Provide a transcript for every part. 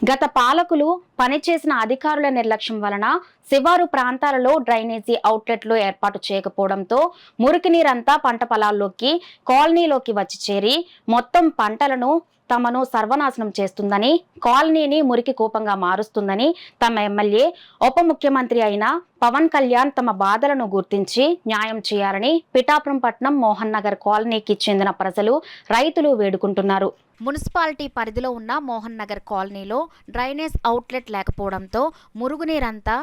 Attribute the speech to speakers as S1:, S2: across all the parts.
S1: గత పాలకులు పనిచేసిన అధికారుల నిర్లక్ష్యం వలన శివారు ప్రాంతాలలో డ్రైనేజీ అవుట్లెట్లు ఏర్పాటు చేయకపోవడంతో మురికి నీరంతా పంట పొలాల్లోకి కాలనీలోకి వచ్చి చేరి మొత్తం పంటలను తమను సర్వనాశనం చేస్తుందని, కాలనీని మురికి కూపంగా మారుస్తుందని తమ ఎమ్మెల్యే ఉప ముఖ్యమంత్రి అయిన పవన్ కళ్యాణ్ తమ బాధలను గుర్తించి న్యాయం చేయాలని పిఠాపురం పట్నం మోహన్ నగర్ కాలనీకి చెందిన ప్రజలు, రైతులు వేడుకుంటున్నారు. మున్సిపాలిటీ పరిధిలో ఉన్న మోహన్ నగర్ కాలనీలో డ్రైనేజ్ అవుట్లెట్ లేకపోవడంతో మురుగునీరంతా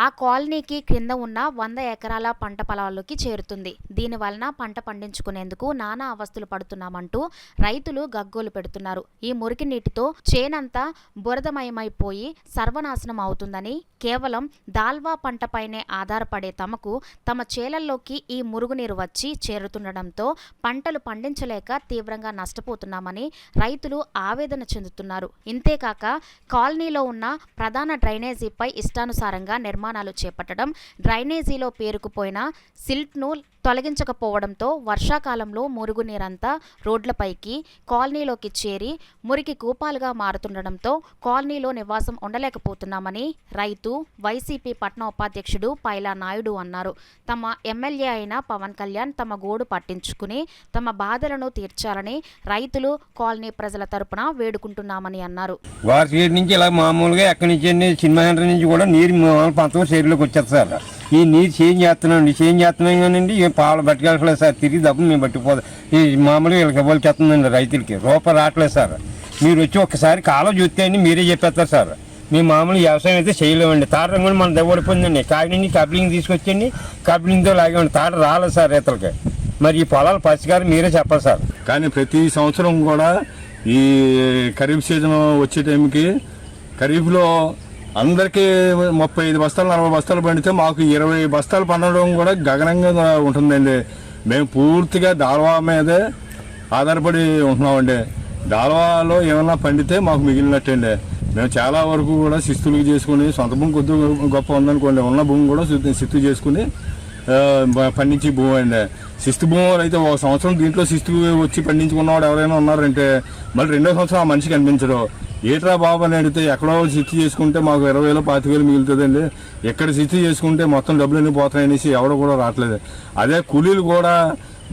S1: ఆ కాలనీకి క్రింద ఉన్న 100 ఎకరాల పంట పొలాల్లోకి చేరుతుంది. దీనివలన పంట పండించుకునేందుకు నానా అవస్థలు పడుతున్నామంటూ రైతులు గగ్గోలు పెడుతున్నారు. ఈ మురికి నీటితో చేనంతా బురదమయమైపోయి సర్వనాశనం అవుతుందని, కేవలం దాల్వా పంటపైనే ఆధారపడే తమకు తమ చేలల్లోకి ఈ మురుగునీరు వచ్చి చేరుతుండటంతో పంటలు పండించలేక తీవ్రంగా నష్టపోతున్నామని రైతులు ఆవేదన చెందుతున్నారు. ఇంతేకాక కాలనీలో ఉన్న ప్రధాన డ్రైనేజీపై ఇష్టానుసారంగా నిర్మాణాలు చేపట్టడం, డ్రైనేజీలో పేరుకుపోయిన సిల్ట్ను తొలగించకపోవడంతో వర్షాకాలంలో మురుగునీరంతా రోడ్లపైకి, కాలనీలోకి చేరి మురికి కూపాలుగా మారుతుండటంతో కాలనీలో నివాసం ఉండలేకపోతున్నామని రైతు, వైసీపీ పట్న ఉపాధ్యక్షుడు పైలా నాయుడు అన్నారు. తమ ఎమ్మెల్యే అయిన పవన్ కళ్యాణ్ తమ గోడు పట్టించుకుని తమ బాధలను తీర్చాలని రైతులు, కాలనీ ప్రజల తరపున వేడుకుంటున్నామని అన్నారు.
S2: మామూలుగా ఎక్కడి నుంచి సినిమా సెంటర్ నుంచి కూడా నీరు పంచం శరీరంలోకి వచ్చేస్తారు. ఈ నీరు చేంజ్ చేస్తున్నాం కానండి పాలు పట్టుకెళ్ళట్లేదు సార్. తిరిగి దప్ప మేము పట్టుకుపోతాం. ఈ మామూలుగా వీళ్ళకి ఇవ్వాలి చేస్తుందండి రైతులకి రూపాయి రావట్లేదు సార్. మీరు వచ్చి ఒక్కసారి కాలం చూస్తే అండి మీరే చెప్పేస్తారు సార్. మేము మామూలు వ్యవసాయం అయితే చేయలేమండి. తాట కూడా మన దెబ్బడిపోయిందండి. కాకినాడ కప్లింగ్ తీసుకొచ్చండి, కప్లింగ్తో లాగేవండి. తాట రాలేదు సార్ రైతులకి. మరి ఈ పొలాల పరిష్కారం మీరే చెప్పాలి సార్.
S3: కానీ ప్రతి సంవత్సరం కూడా ఈ ఖరీఫ్ సీజన్ వచ్చే టైంకి ఖరీఫ్లో అందరికీ 35 బస్తాలు 40 బస్తాలు పండితే మాకు 20 బస్తాలు పండడం కూడా గగనంగా ఉంటుందండి. మేము పూర్తిగా దాల్వా మీదే ఆధారపడి ఉంటున్నామండి. దాల్వాలో ఏమన్నా పండితే మాకు మిగిలినట్టండి. మేము చాలా వరకు కూడా శిస్తులు చేసుకుని, సొంత భూమి కొద్ది గొప్ప ఉందనుకోండి, ఉన్న భూమి కూడా శిస్తు చేసుకుని పండించి భూమి అండి. శిస్తు భూములు అయితే ఒక సంవత్సరం దీంట్లో శిస్తు వచ్చి పండించుకున్నవాడు ఎవరైనా ఉన్నారంటే మళ్ళీ రెండో సంవత్సరం ఆ మనిషికి కనిపించడు. ఏట్రా బాబు అని అడిగితే ఎక్కడో శిస్తు చేసుకుంటే మాకు 20,000 25,000 మిగులుతుందండి, ఎక్కడ శిస్తు చేసుకుంటే మొత్తం డబ్బులు అన్నీ పోతాయనేసి ఎవడో కూడా రావట్లేదు. అదే కూలీలు కూడా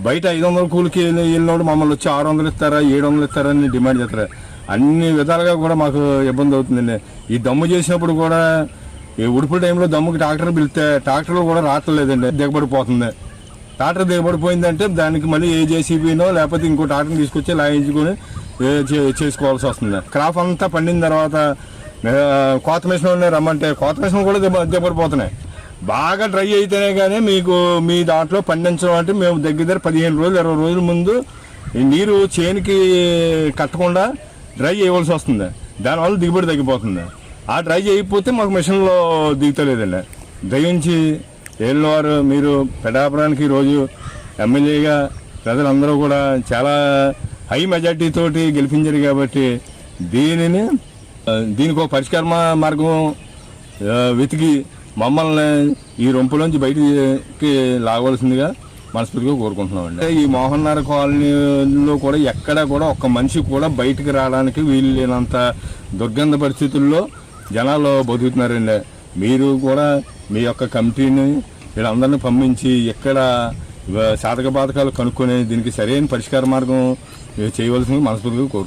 S3: బయట 500 కూలికి వెళ్ళినోడు మమ్మల్ని వచ్చి 600 ఇస్తారా 700 ఇస్తారా అని డిమాండ్ చేస్తారు. అన్ని విధాలుగా కూడా మాకు ఇబ్బంది అవుతుందండి. ఈ దమ్ము చేసినప్పుడు కూడా ఈ ఉడుపుల టైంలో దమ్ముకి ట్రాక్టర్ పిలిస్తే ట్రాక్టర్లు కూడా రావట్లేదండి, దిగబడిపోతుంది. ట్రాక్టర్ దిగబడిపోయిందంటే దానికి మళ్ళీ ఏ జేసీబీనో లేకపోతే ఇంకో ట్రాక్టర్ని తీసుకొచ్చి లాయించుకొని చేసుకోవాల్సి వస్తుంది. క్రాప్ అంతా పండిన తర్వాత కోత మిషన్ రమ్మంటే కోత మిషన్ కూడా దిగబడిపోతున్నాయి. బాగా డ్రై అయితేనే కానీ మీకు మీ దాంట్లో పండించడం అంటే మేము దగ్గర 15 రోజులు 20 రోజుల ముందు ఈ నీరు చేనుకి కట్టకుండా డ్రై చేయవలసి వస్తుంది. దానివల్ల దిగుబడి తగ్గిపోతుంది. ఆ డ్రై చేయకపోతే మాకు మిషన్లో దిగుతలేదండి. దయించి ఏళ్ళవారు మీరు పిఠాపురానికి ఈరోజు ఎమ్మెల్యేగా ప్రజలందరూ కూడా చాలా హై మెజార్టీ తోటి గెలిపించారు కాబట్టి దీనికి ఒక పరిష్కార మార్గం వెతికి మమ్మల్ని ఈ రొంపులోంచి బయటికి లాగవలసిందిగా మనస్ఫూర్తిగా కోరుకుంటున్నామండి. ఈ మోహన్ నగర్ కాలనీలో కూడా ఎక్కడ కూడా ఒక్క మనిషి కూడా బయటికి రావడానికి వీలు లేనంత దుర్గంధ పరిస్థితుల్లో జనాలు బతుకుతున్నారండి. మీరు కూడా మీ యొక్క కమిటీని వీళ్ళందరినీ పంపించి ఎక్కడ సాధక బాధకాలు కనుక్కొని దీనికి సరైన పరిష్కార మార్గం చేయవలసింది మనస్ఫూర్తిగా కోరుకుంటున్నాను.